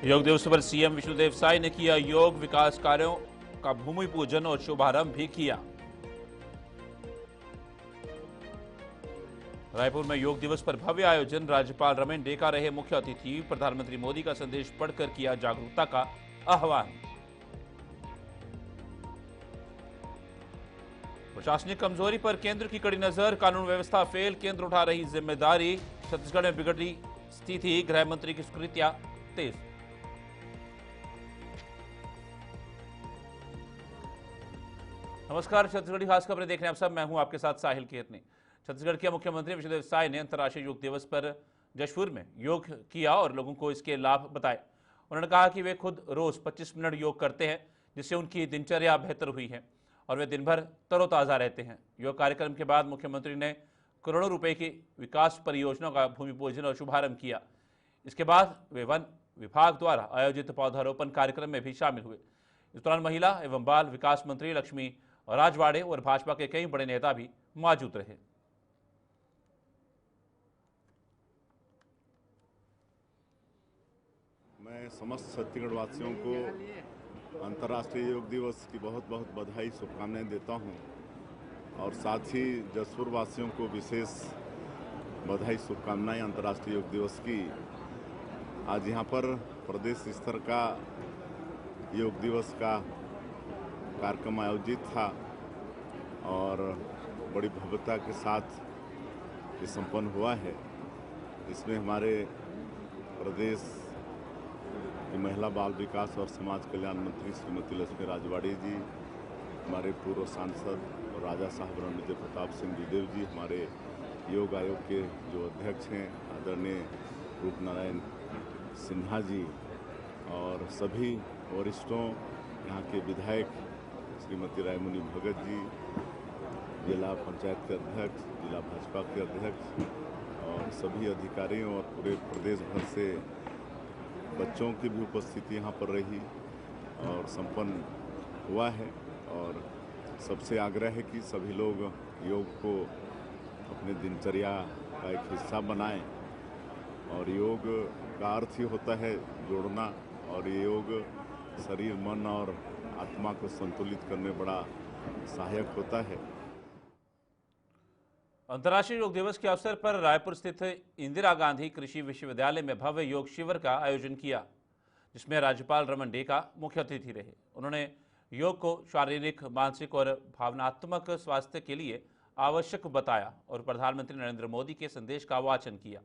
योग दिवस पर सीएम विष्णुदेव साय ने किया योग विकास कार्यों का भूमि पूजन और शुभारंभ भी किया। रायपुर में योग दिवस पर भव्य आयोजन, राज्यपाल रमेन डेका रहे मुख्य अतिथि। प्रधानमंत्री मोदी का संदेश पढ़कर किया जागरूकता का आह्वान। प्रशासनिक कमजोरी पर केंद्र की कड़ी नजर, कानून व्यवस्था फेल, केंद्र उठा रही जिम्मेदारी। छत्तीसगढ़ में बिगड़ी स्थिति, गृह मंत्री की स्वीकृतियां तेज। नमस्कार, छत्तीसगढ़ी खास खबरें देख रहे हैं आप सब। मैं हूं आपके साथ साहिल केतनी। छत्तीसगढ़ के मुख्यमंत्री विष्णुदेव साय ने अंतर्राष्ट्रीय योग दिवस पर जशपुर में योग किया और लोगों को इसके लाभ बताए। उन्होंने कहा कि वे खुद रोज 25 मिनट योग करते हैं, जिससे उनकी दिनचर्या बेहतर हुई है और वे दिन भर तरोताजा रहते हैं। योग कार्यक्रम के बाद मुख्यमंत्री ने करोड़ों रुपए की विकास परियोजनाओं का भूमि पूजन और शुभारंभ किया। इसके बाद वे वन विभाग द्वारा आयोजित पौधारोपण कार्यक्रम में भी शामिल हुए। इस दौरान महिला एवं बाल विकास मंत्री लक्ष्मी राजवाड़े और भाजपा के कई बड़े नेता भी मौजूद रहे। मैं समस्त छत्तीसगढ़ वासियों को अंतर्राष्ट्रीय योग दिवस की बहुत बहुत बधाई, शुभकामनाएं देता हूं और साथ ही जसपुर वासियों को विशेष बधाई, शुभकामनाएं अंतर्राष्ट्रीय योग दिवस की। आज यहां पर प्रदेश स्तर का योग दिवस का कार्यक्रम आयोजित था और बड़ी भव्यता के साथ ये संपन्न हुआ है। इसमें हमारे प्रदेश की महिला बाल विकास और समाज कल्याण मंत्री श्रीमती लक्ष्मी राजवाड़ी जी, हमारे पूर्व सांसद और राजा साहब रणविजय प्रताप सिंह जयदेव जी, हमारे योग आयोग के जो अध्यक्ष हैं आदरणीय रूपनारायण सिन्हा जी और सभी वरिष्ठों, यहाँ के विधायक श्रीमती रायमुनी भगत जी, जिला पंचायत के अध्यक्ष, जिला भाजपा के अध्यक्ष और सभी अधिकारियों और पूरे प्रदेश भर से बच्चों की भी उपस्थिति यहाँ पर रही और संपन्न हुआ है। और सबसे आग्रह है कि सभी लोग योग को अपने दिनचर्या का एक हिस्सा बनाएं और योग का अर्थ ही होता है जोड़ना, और ये योग शरीर, मन और आत्मा को संतुलित करने में बड़ा सहायक होता है। अंतर्राष्ट्रीय योग दिवस के अवसर पर रायपुर स्थित इंदिरा गांधी कृषि विश्वविद्यालय में भव्य योग शिविर का आयोजन किया, जिसमें राज्यपाल रमन डेका मुख्य अतिथि रहे। उन्होंने योग को शारीरिक, मानसिक और भावनात्मक स्वास्थ्य के लिए आवश्यक बताया और प्रधानमंत्री नरेंद्र मोदी के संदेश का वाचन किया।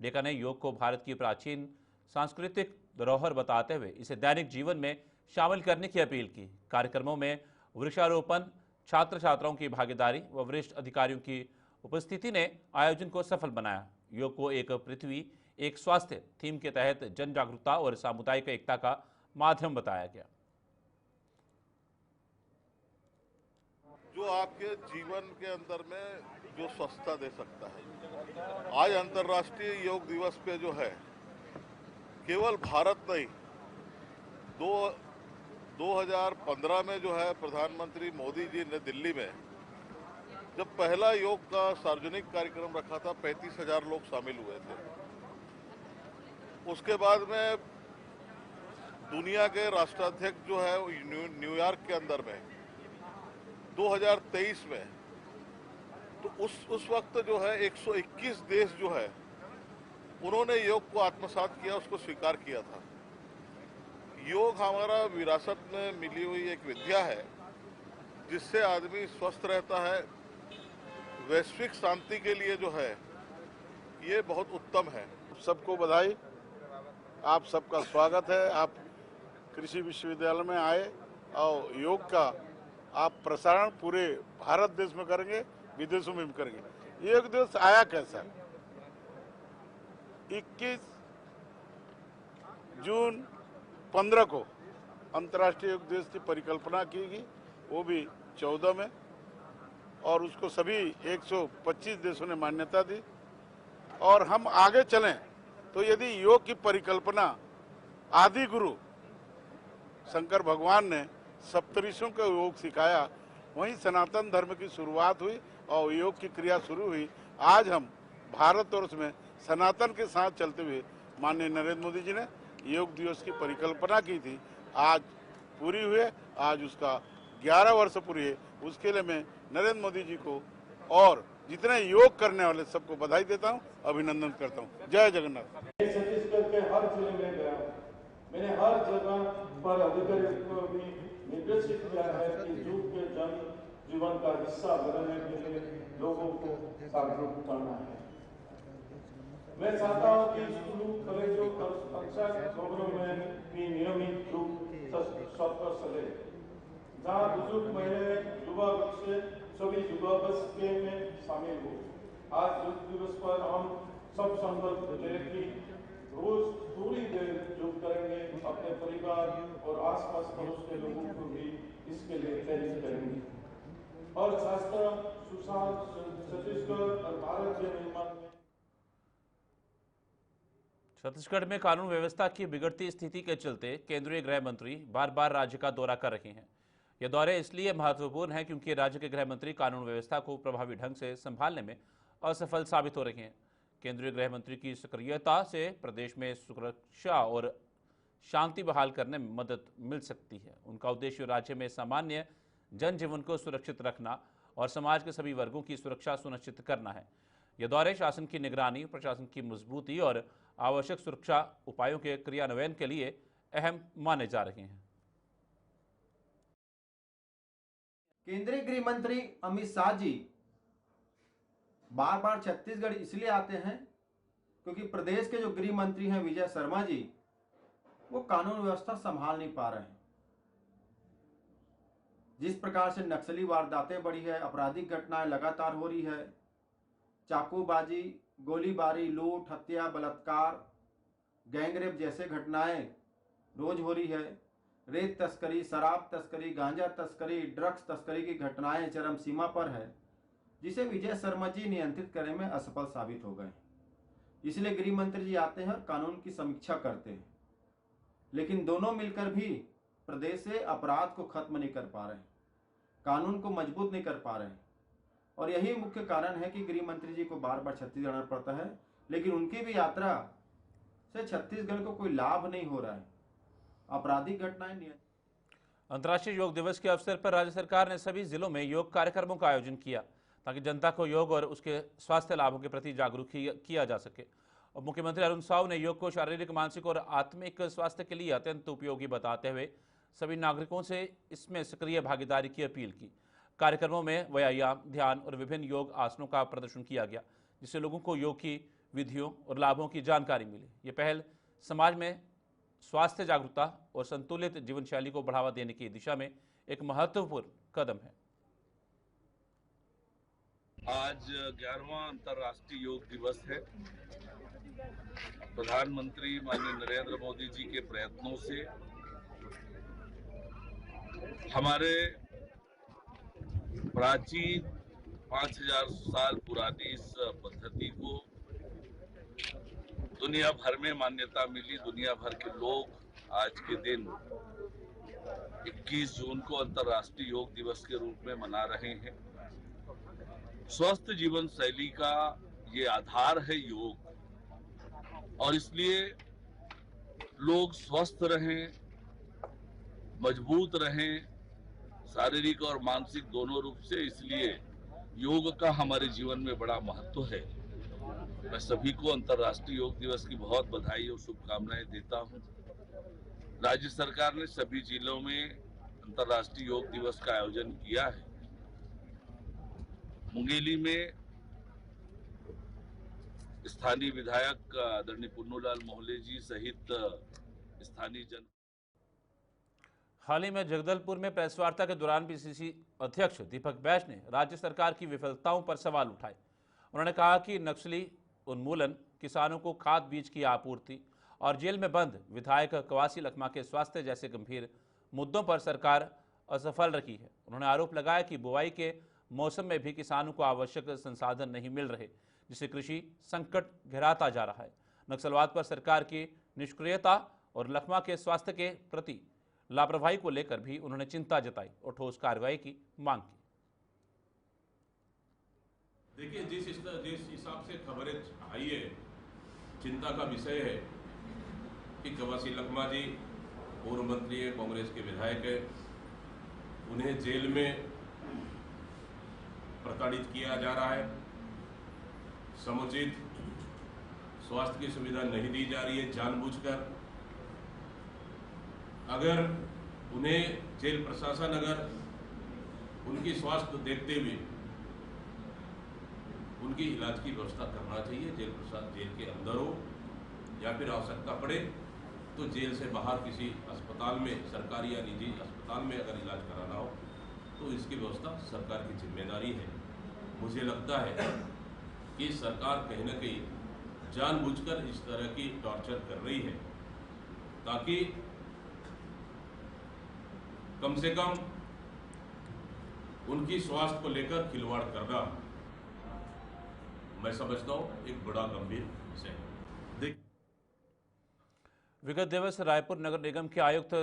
डेका ने योग को भारत की प्राचीन सांस्कृतिक धरोहर बताते हुए इसे दैनिक जीवन में शामिल करने की अपील की। कार्यक्रमों में वृक्षारोपण, छात्र छात्राओं की भागीदारी व वरिष्ठ अधिकारियों की उपस्थिति ने आयोजन को सफल बनाया। योग को एक पृथ्वी एक स्वास्थ्य थीम के तहत जन जागरूकता और सामुदायिक एकता का माध्यम बताया गया। जो आपके जीवन के अंदर में जो स्वस्थता दे सकता है। आज अंतर्राष्ट्रीय योग दिवस पे जो है, केवल भारत नहीं, 2015 में जो है प्रधानमंत्री मोदी जी ने दिल्ली में जब पहला योग का सार्वजनिक कार्यक्रम रखा था, 35,000 लोग शामिल हुए थे। उसके बाद में दुनिया के राष्ट्राध्यक्ष जो है न्यूयॉर्क के अंदर में 2023 में, तो उस वक्त जो है 121 देश जो है उन्होंने योग को आत्मसात किया, उसको स्वीकार किया था। योग हमारा विरासत में मिली हुई एक विद्या है जिससे आदमी स्वस्थ रहता है। वैश्विक शांति के लिए जो है ये बहुत उत्तम है। सबको बधाई, आप सबका स्वागत है। आप कृषि विश्वविद्यालय में आए और योग का आप प्रसारण पूरे भारत देश में करेंगे, विदेशों में भी करेंगे। योग दिवस आया कैसा? 21 जून 15 को अंतर्राष्ट्रीय योग दिवस की परिकल्पना की गई, वो भी 14 में, और उसको सभी 125 देशों ने मान्यता दी। और हम आगे चलें तो यदि योग की परिकल्पना आदि गुरु शंकर भगवान ने सप्तऋषियों को योग सिखाया, वहीं सनातन धर्म की शुरुआत हुई और योग की क्रिया शुरू हुई। आज हम भारतवर्ष में सनातन के साथ चलते हुए माननीय नरेंद्र मोदी जी ने योग दिवस की परिकल्पना की थी आज पूरी हुई है। आज उसका 11 वर्ष पूरी है। उसके लिए मैं नरेंद्र मोदी जी को और जितने योग करने वाले सबको बधाई देता हूं, अभिनंदन करता हूं। जय जगन्नाथ। छत्तीसगढ़ के हर जिले में गया, मैंने हर जगह पर अधिकारियों को भी निर्देशित किया है कि योग के जन जीवन का हिस्सा बनने के लिए लोगों को जागरूक करना है। मैं चाहता हूं कि स्कूलों, कॉलेजों, कक्षा भवनों में भी नियमित योग सत्र चले, जहां बुजुर्ग महिलाएं, युवा बच्चे सभी युवावस्था के में शामिल हो। आज योग दिवस पर हम सब संकल्प लें कि रोज थोड़ी देर योग करेंगे, अपने परिवार और आसपास पड़ोस के लोगों को भी इसके लिए प्रेरित करेंगे और शास्त्र सुशांत छत्तीसगढ़ और भारत के निर्माण में। छत्तीसगढ़ में कानून व्यवस्था की बिगड़ती स्थिति के चलते केंद्रीय गृह मंत्री बार बार राज्य का दौरा कर रहे हैं। ये दौरे इसलिए महत्वपूर्ण हैं क्योंकि राज्य के गृह मंत्री कानून व्यवस्था को प्रभावी ढंग से संभालने में असफल साबित हो रहे हैं। केंद्रीय गृह मंत्री की सक्रियता से प्रदेश में सुरक्षा और शांति बहाल करने में मदद मिल सकती है। उनका उद्देश्य राज्य में सामान्य जनजीवन को सुरक्षित रखना और समाज के सभी वर्गों की सुरक्षा सुनिश्चित करना है। यह दौरे शासन की निगरानी, प्रशासन की मजबूती और आवश्यक सुरक्षा उपायों के क्रियान्वयन के लिए अहम माने जा रहे हैं। केंद्रीय गृह मंत्री अमित शाह जी बार बार छत्तीसगढ़ इसलिए आते हैं क्योंकि प्रदेश के जो गृह मंत्री हैं विजय शर्मा जी, वो कानून व्यवस्था संभाल नहीं पा रहे हैं। जिस प्रकार से नक्सली वारदातें बढ़ी है, आपराधिक घटनाएं लगातार हो रही है, चाकूबाजी, गोलीबारी, लूट, हत्या, बलात्कार, गैंगरेप जैसे घटनाएं रोज हो रही है, रेत तस्करी, शराब तस्करी, गांजा तस्करी, ड्रग्स तस्करी की घटनाएं चरम सीमा पर है, जिसे विजय शर्मा जी नियंत्रित करने में असफल साबित हो गए। इसलिए गृह मंत्री जी आते हैं और कानून की समीक्षा करते हैं, लेकिन दोनों मिलकर भी प्रदेश से अपराध को खत्म नहीं कर पा रहे हैं, कानून को मजबूत नहीं कर पा रहे हैं। और यही मुख्य कारण है कि गृह मंत्री जी को बार बार छत्तीसगढ़ आना पड़ता है, लेकिन उनकी भी यात्रा से छत्तीसगढ़ को कोई लाभ नहीं हो रहा है। आपराधिक घटनाएं। अंतर्राष्ट्रीय योग दिवस के अवसर पर राज्य सरकार ने सभी जिलों में योग कार्यक्रमों का आयोजन किया ताकि जनता को योग और उसके स्वास्थ्य लाभों के प्रति जागरूक किया जा सके। और मुख्यमंत्री अरुण साव ने योग को शारीरिक, मानसिक और आत्मिक स्वास्थ्य के लिए अत्यंत उपयोगी बताते हुए सभी नागरिकों से इसमें सक्रिय भागीदारी की अपील की। कार्यक्रमों में व्यायाम, ध्यान और विभिन्न योग आसनों का प्रदर्शन किया गया, जिससे लोगों को योग की विधियों और लाभों की जानकारी मिली। ये पहल समाज में स्वास्थ्य जागरूकता और संतुलित जीवन शैली को बढ़ावा देने की दिशा में एक महत्वपूर्ण कदम है। आज 11वां अंतर्राष्ट्रीय योग दिवस है। प्रधानमंत्री माननीय नरेंद्र मोदी जी के प्रयत्नों से हमारे प्राचीन 5000 साल पुरानी इस पद्धति को दुनिया भर में मान्यता मिली। दुनिया भर के लोग आज के दिन 21 जून को अंतर्राष्ट्रीय योग दिवस के रूप में मना रहे हैं। स्वस्थ जीवन शैली का ये आधार है योग, और इसलिए लोग स्वस्थ रहें, मजबूत रहें, शारीरिक और मानसिक दोनों रूप से, इसलिए योग का हमारे जीवन में बड़ा महत्व है। मैं सभी को अंतर्राष्ट्रीय योग दिवस की बहुत बधाई और शुभकामनाएं देता हूं। राज्य सरकार ने सभी जिलों में अंतर्राष्ट्रीय योग दिवस का आयोजन किया है। मुंगेली में स्थानीय विधायक आदरणीय पुन्नूलाल मोहले जी सहित स्थानीय जन। हाल ही में जगदलपुर में प्रेस वार्ता के दौरान पीसीसी अध्यक्ष दीपक बैज ने राज्य सरकार की विफलताओं पर सवाल उठाए। उन्होंने कहा कि नक्सली उन्मूलन, किसानों को खाद बीज की आपूर्ति और जेल में बंद विधायक कवासी लखमा के स्वास्थ्य जैसे गंभीर मुद्दों पर सरकार असफल रही है। उन्होंने आरोप लगाया कि बुआई के मौसम में भी किसानों को आवश्यक संसाधन नहीं मिल रहे, जिससे कृषि संकट गहराता जा रहा है। नक्सलवाद पर सरकार की निष्क्रियता और लखमा के स्वास्थ्य के प्रति लापरवाही को लेकर भी उन्होंने चिंता जताई और ठोस कार्रवाई की मांग की। देखिए, जिस हिसाब से खबरें आई है, चिंता का विषय है। कि कवासी लखमा जी पूर्व मंत्री है, कांग्रेस के विधायक है, उन्हें जेल में प्रताड़ित किया जा रहा है, समुचित स्वास्थ्य की सुविधा नहीं दी जा रही है जानबूझकर। अगर उन्हें जेल प्रशासन अगर उनकी स्वास्थ्य देखते हुए उनकी इलाज की व्यवस्था करना चाहिए, जेल प्रशासन जेल के अंदर हो या फिर आवश्यकता पड़े तो जेल से बाहर किसी अस्पताल में, सरकारी या निजी अस्पताल में अगर इलाज कराना हो तो इसकी व्यवस्था सरकार की जिम्मेदारी है। मुझे लगता है कि सरकार कहीं न कहीं जानबूझकर इस तरह की टॉर्चर कर रही है ताकि कम से कम उनकी स्वास्थ्य को लेकर खिलवाड़ करना, मैं समझता हूं एक बड़ा गंभीर विषय है। विगत दिवस रायपुर नगर निगम के आयुक्त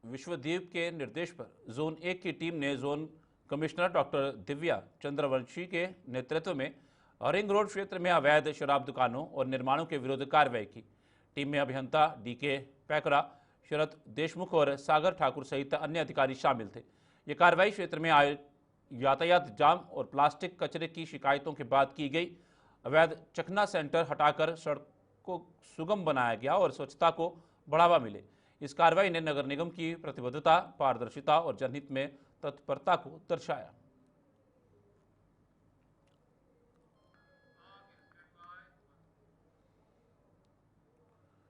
विश्वदीप के निर्देश पर जोन 1 की टीम ने zone commissioner doctor Divya Chandravanshi के नेतृत्व में रिंग रोड क्षेत्र में अवैध शराब दुकानों और निर्माणों के विरुद्ध कार्रवाई की। टीम में अभियंता डीके पैकरा, शरद देशमुख और सागर ठाकुर सहित अन्य अधिकारी शामिल थे। ये कार्रवाई क्षेत्र में यातायात जाम और प्लास्टिक कचरे की शिकायतों के बाद की गई। अवैध चखना सेंटर हटाकर सड़क को सुगम बनाया गया और स्वच्छता को बढ़ावा मिले। इस कार्रवाई ने नगर निगम की प्रतिबद्धता, पारदर्शिता और जनहित में तत्परता को दर्शाया।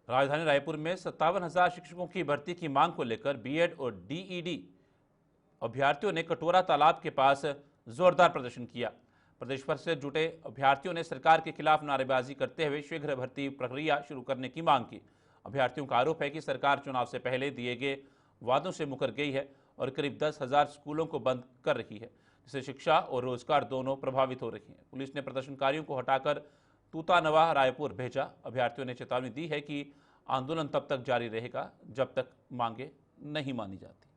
राजधानी रायपुर में 57,000 शिक्षकों की भर्ती की मांग को लेकर बीएड और डीईडी अभ्यर्थियों ने कटोरा तालाब के पास जोरदार प्रदर्शन किया। प्रदेश भर से जुटे अभ्यर्थियों ने सरकार के खिलाफ नारेबाजी करते हुए शीघ्र भर्ती प्रक्रिया शुरू करने की मांग की। अभ्यर्थियों का आरोप है कि सरकार चुनाव से पहले दिए गए वादों से मुकर गई है और करीब 10,000 स्कूलों को बंद कर रही है, जिससे शिक्षा और रोजगार दोनों प्रभावित हो रही हैं। पुलिस ने प्रदर्शनकारियों को हटाकर तूतानवा रायपुर भेजा। अभ्यर्थियों ने चेतावनी दी है कि आंदोलन तब तक जारी रहेगा जब तक मांगे नहीं मानी जाती।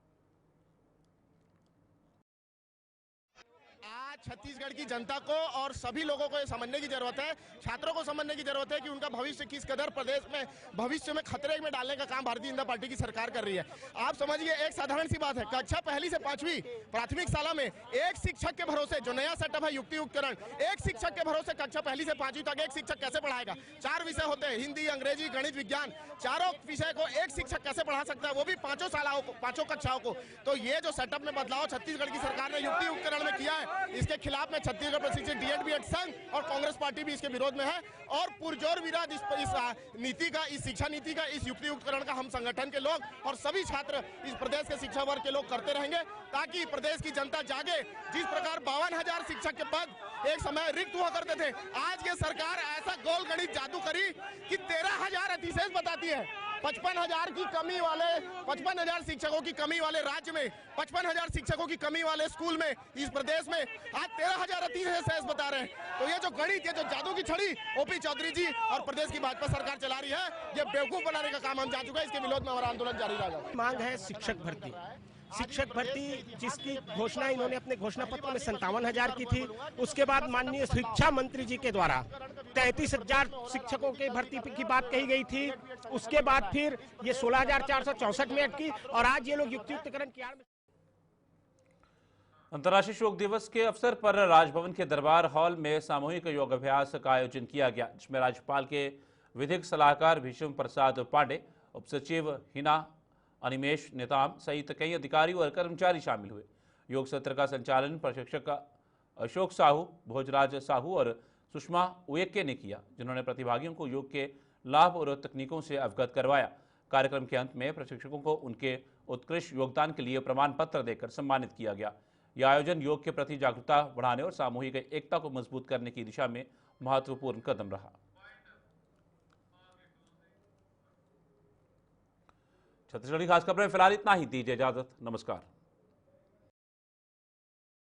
छत्तीसगढ़ की जनता को और सभी लोगों को ये समझने की जरूरत है, छात्रों को समझने की जरूरत है कि उनका भविष्य किस कदर प्रदेश में भविष्य में खतरे में डालने का काम भारतीय जनता पार्टी की सरकार कर रही है। आप समझिए, एक साधारण सी बात है, कक्षा पहली से 5वीं प्राथमिक शाला में एक शिक्षक के भरोसे, जो नया सेटअप है युक्ति उपकरण, एक शिक्षक के भरोसे कक्षा पहली से 5वीं तक एक शिक्षक कैसे पढ़ाएगा? 4 विषय होते हैं, हिंदी, अंग्रेजी, गणित, विज्ञान, चारों विषय को एक शिक्षक कैसे पढ़ा सकता है, वो भी 5 कक्षाओं को। तो ये जो सेटअप में बदलाव छत्तीसगढ़ की सरकार ने युक्ति उपकरण में किया है, इसके खिलाफ में छत्तीसगढ़ प्रशिक्षित डीएड बीएड संघ और कांग्रेस पार्टी भी इसके विरोध में है और पुरजोर विरोध इस नीति का, इस शिक्षा नीति का, इस युक्ति उपकरण का हम संगठन के लोग और सभी छात्र इस प्रदेश के शिक्षा वर्ग के लोग करते रहेंगे ताकि प्रदेश की जनता जागे। जिस प्रकार 52,000 शिक्षक के पद एक समय रिक्त हुआ करते थे, आज ये सरकार ऐसा गोल गणित जादू करी कि 13,000 अतिशेष बताती है। 55,000 की कमी वाले, 55,000 शिक्षकों की कमी वाले राज्य में, 55,000 शिक्षकों की कमी वाले स्कूल में, इस प्रदेश में आज 13,000 अतिशेष बता रहे हैं। तो ये जो गणित, ये जो जादू की छड़ी ओपी चौधरी जी और प्रदेश की भाजपा सरकार चला रही है, ये बेवकूफ बनाने का काम हम जा चुका है। इसके विरोध में हमारा आंदोलन जारी रहेगा। मांग है शिक्षक भर्ती। शिक्षक भर्ती जिसकी घोषणा इन्होंने अपने घोषणा पत्र में 57,000 की थी, उसके बाद माननीय शिक्षा मंत्री जी के द्वारा 33,000 शिक्षकों के भर्ती की बात कही गई थी। उसके बाद फिर ये 16,464 में अटकी और आज ये लोग युक्तियुक्तकरण की आड़ में। अंतर्राष्ट्रीय योग दिवस के अवसर पर राजभवन के दरबार हॉल में सामूहिक योगाभ्यास का आयोजन किया गया, जिसमें राज्यपाल के विधिक सलाहकार भीष्म प्रसाद पांडे, उप सचिव हिना अनिमेश नेताम सहित कई अधिकारी और कर्मचारी शामिल हुए। योग सत्र का संचालन प्रशिक्षक अशोक साहू, भोजराज साहू और सुषमा उयक्के ने किया, जिन्होंने प्रतिभागियों को योग के लाभ और तकनीकों से अवगत करवाया। कार्यक्रम के अंत में प्रशिक्षकों को उनके उत्कृष्ट योगदान के लिए प्रमाण पत्र देकर सम्मानित किया गया। यह आयोजन योग के प्रति जागरूकता बढ़ाने और सामूहिक एकता को मजबूत करने की दिशा में महत्वपूर्ण कदम रहा। छत्तीसगढ़ी खास खबरें फिलहाल इतना ही। दीजिए इजाजत, नमस्कार।